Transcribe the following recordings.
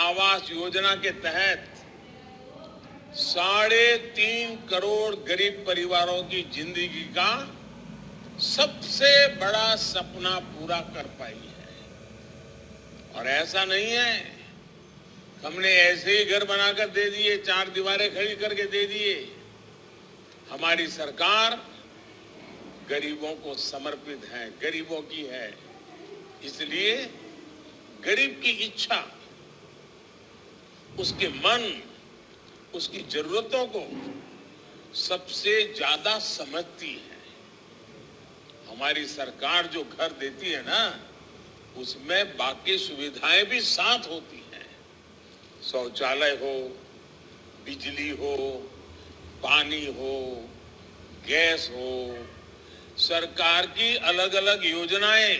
आवास योजना के तहत 3.5 करोड़ गरीब परिवारों की जिंदगी का सबसे बड़ा सपना पूरा कर पाई है। और ऐसा नहीं है हमने ऐसे ही घर बनाकर दे दिए, 4 दीवारें खड़ी करके दे दिए। हमारी सरकार गरीबों को समर्पित है, गरीबों की है। इसलिए गरीब की इच्छा, उसके मन, उसकी जरूरतों को सबसे ज्यादा समझती है। हमारी सरकार जो घर देती है ना, उसमें बाकी सुविधाएं भी साथ होती हैं। शौचालय हो, बिजली हो, पानी हो, गैस हो, सरकार की अलग अलग योजनाएं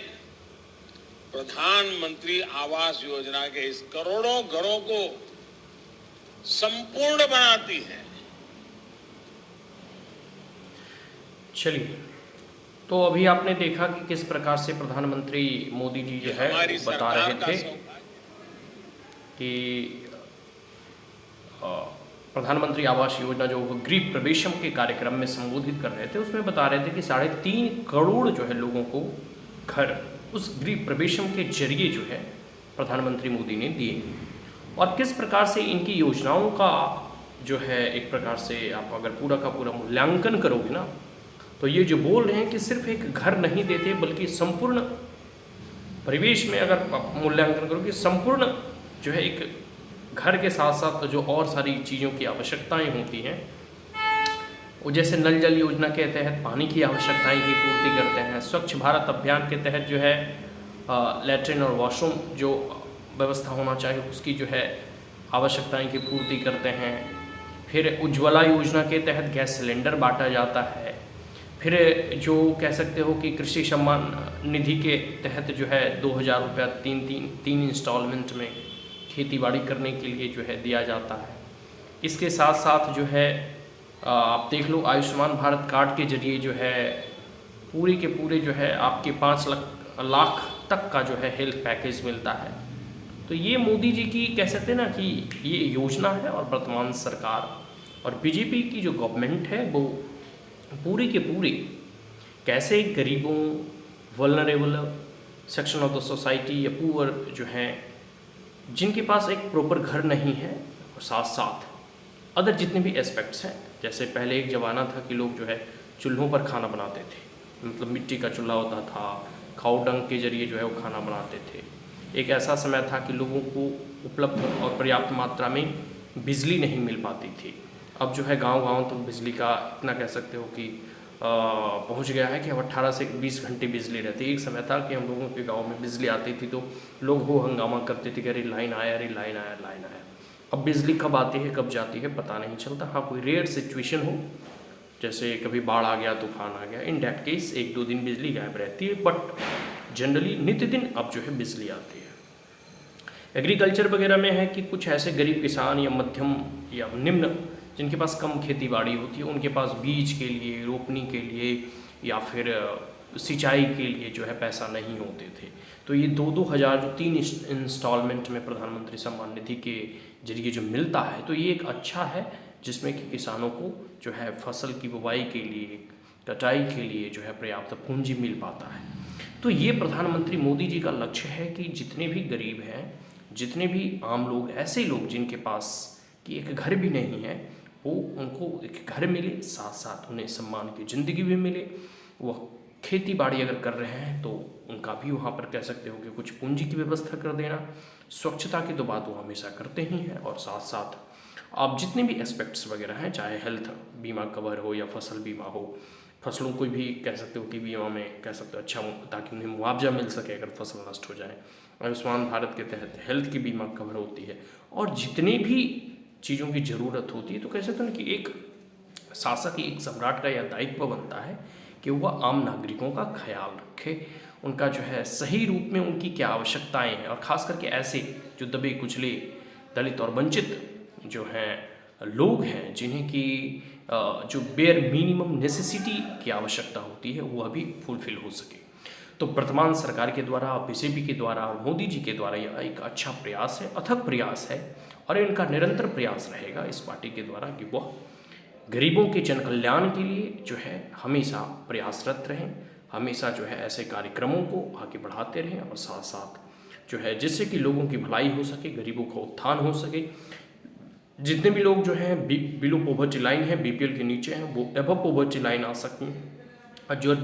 प्रधानमंत्री आवास योजना के इस करोड़ों घरों को संपूर्ण बनाती है। चलिए, तो अभी आपने देखा कि किस प्रकार से प्रधानमंत्री मोदी जी जो है बता रहे थे कि प्रधानमंत्री आवास योजना जो गृह प्रवेशम के कार्यक्रम में संबोधित कर रहे थे, उसमें बता रहे थे कि 3.5 करोड़ जो है लोगों को घर उस गृह प्रवेशम के जरिए जो है प्रधानमंत्री मोदी ने दिए। और किस प्रकार से इनकी योजनाओं का जो है एक प्रकार से आप अगर पूरा का पूरा मूल्यांकन करोगे ना, तो ये जो बोल रहे हैं कि सिर्फ एक घर नहीं देते बल्कि संपूर्ण परिवेश में अगर आप मूल्यांकन करोगे, संपूर्ण जो है एक घर के साथ साथ जो और सारी चीज़ों की आवश्यकताएं होती हैं, वो जैसे नल जल योजना के तहत पानी की आवश्यकताएं की पूर्ति करते हैं। स्वच्छ भारत अभियान के तहत जो है लैट्रिन और वॉशरूम जो व्यवस्था होना चाहिए उसकी जो है आवश्यकताएं की पूर्ति करते हैं। फिर उज्ज्वला योजना के तहत गैस सिलेंडर बांटा जाता है। फिर जो कह सकते हो कि कृषि सम्मान निधि के तहत जो है 2,000 रुपया तीन इंस्टॉलमेंट में खेती बाड़ी करने के लिए जो है दिया जाता है। इसके साथ साथ जो है आप देख लो आयुष्मान भारत कार्ड के जरिए जो है पूरे के पूरे जो है आपके 5 लाख तक का जो है हेल्थ पैकेज मिलता है। तो ये मोदी जी की कह सकते हैं ना कि ये योजना है। और वर्तमान सरकार और बीजेपी की जो गवर्नमेंट है वो पूरी के पूरी कैसे गरीबों, vulnerable section of the society या पुअर जो हैं जिनके पास एक प्रॉपर घर नहीं है, और साथ साथ अदर जितने भी एस्पेक्ट्स हैं, जैसे पहले एक ज़माना था कि लोग जो है चूल्हों पर खाना बनाते थे, मतलब मिट्टी का चूल्हा होता था, खाओ डंग के जरिए जो है वो खाना बनाते थे। एक ऐसा समय था कि लोगों को उपलब्ध और पर्याप्त मात्रा में बिजली नहीं मिल पाती थी। अब जो है गांव-गांव तक बिजली का इतना कह सकते हो कि पहुंच गया है कि अब 18 से 20 घंटे बिजली रहती है। एक समय था कि हम लोगों के गांव में बिजली आती थी तो लोग हो हंगामा करते थे कि अरे लाइन आया, अरे लाइन आया, लाइन आया। अब बिजली कब आती है कब जाती है पता नहीं चलता। हाँ, कोई रेयर सिचुएशन हो, जैसे कभी बाढ़ आ गया, तूफान आ गया, इन डैट केस 1-2 दिन बिजली गायब रहती है, बट जनरली नित्य दिन अब जो है बिजली आती है। एग्रीकल्चर वगैरह में है कि कुछ ऐसे गरीब किसान या मध्यम या निम्न जिनके पास कम खेती बाड़ी होती है, उनके पास बीज के लिए, रोपनी के लिए या फिर सिंचाई के लिए जो है पैसा नहीं होते थे। तो ये 2-2 हज़ार जो 3 इंस्टॉलमेंट में प्रधानमंत्री सम्मान निधि के जरिए जो मिलता है, तो ये एक अच्छा है जिसमें कि किसानों को जो है फसल की बुवाई के लिए, कटाई के लिए जो है पर्याप्त पूंजी मिल पाता है। तो ये प्रधानमंत्री मोदी जी का लक्ष्य है कि जितने भी गरीब हैं, जितने भी आम लोग, ऐसे लोग जिनके पास कि एक घर भी नहीं है, वो उनको एक घर मिले, साथ साथ उन्हें सम्मान की ज़िंदगी भी मिले। वो खेती बाड़ी अगर कर रहे हैं तो उनका भी वहाँ पर कह सकते हो कि कुछ पूंजी की व्यवस्था कर देना। स्वच्छता की तो बात वो हमेशा करते ही हैं, और साथ साथ आप जितने भी एस्पेक्ट्स वगैरह हैं, चाहे हेल्थ बीमा कवर हो या फसल बीमा हो, फसलों को भी कह सकते हो कि बीमा में कह सकते हो अच्छा हो ताकि उन्हें मुआवजा मिल सके अगर फसल नष्ट हो जाए। आयुष्मान भारत के तहत हेल्थ की बीमा कवर होती है, और जितनी भी चीज़ों की ज़रूरत होती है, तो कह सकते हैं कि एक शासक, एक सम्राट का यह दायित्व बनता है कि वह आम नागरिकों का ख्याल रखे, उनका जो है सही रूप में उनकी क्या आवश्यकताएं हैं, और ख़ास करके ऐसे जो दबे कुचले, दलित और वंचित जो हैं लोग हैं, जिन्हें की जो बेयर मिनिमम नेसेसिटी की आवश्यकता होती है वह भी फुलफिल हो सके। तो वर्तमान सरकार के द्वारा, बीजेपी के द्वारा और मोदी जी के द्वारा यह एक अच्छा प्रयास है, अथक प्रयास है, और इनका निरंतर प्रयास रहेगा इस पार्टी के द्वारा कि वह गरीबों के जन कल्याण के लिए जो है हमेशा प्रयासरत रहें, हमेशा जो है ऐसे कार्यक्रमों को आगे बढ़ाते रहें, और साथ साथ जो है जिससे कि लोगों की भलाई हो सके, गरीबों का उत्थान हो सके। जितने भी लोग जो हैं बिलो पॉवर्टी लाइन है, बीपीएल के नीचे हैं, वो एबव पॉवर्टी लाइन आ सकती हैं, और जो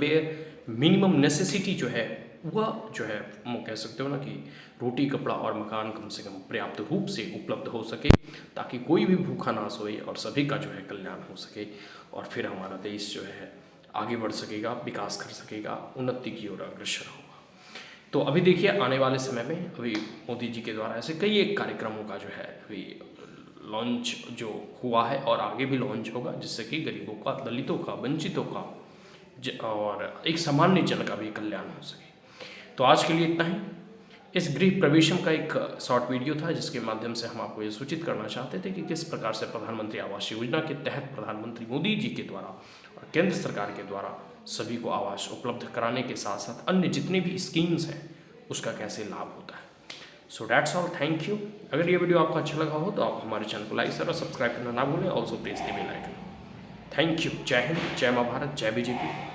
मिनिमम नेसेसिटी जो है वह जो है वो कह सकते हो ना कि रोटी, कपड़ा और मकान कम से कम पर्याप्त रूप से उपलब्ध हो सके, ताकि कोई भी भूखा ना सोए और सभी का जो है कल्याण हो सके, और फिर हमारा देश जो है आगे बढ़ सकेगा, विकास कर सकेगा, उन्नति की ओर अग्रसर होगा। तो अभी देखिए आने वाले समय में अभी मोदी जी के द्वारा ऐसे कई एक कार्यक्रमों का जो है अभी लॉन्च जो हुआ है और आगे भी लॉन्च होगा, जिससे कि गरीबों का, दलितों का, वंचितों का और एक सामान्य जन का भी कल्याण हो सके। तो आज के लिए इतना ही। इस गृह प्रवेशम का एक शॉर्ट वीडियो था, जिसके माध्यम से हम आपको ये सूचित करना चाहते थे कि किस प्रकार से प्रधानमंत्री आवास योजना के तहत प्रधानमंत्री मोदी जी के द्वारा और केंद्र सरकार के द्वारा सभी को आवास उपलब्ध कराने के साथ साथ अन्य जितने भी स्कीम्स हैं उसका कैसे लाभ होता है। So that's all, thank you. अगर ये वीडियो आपको अच्छा लगा हो तो आप हमारे चैनल को लाइक और सब्सक्राइब करना ना भूलें। Also press the bell icon. Thank you. जय हिंद, जय मां भारत, जय बीजेपी।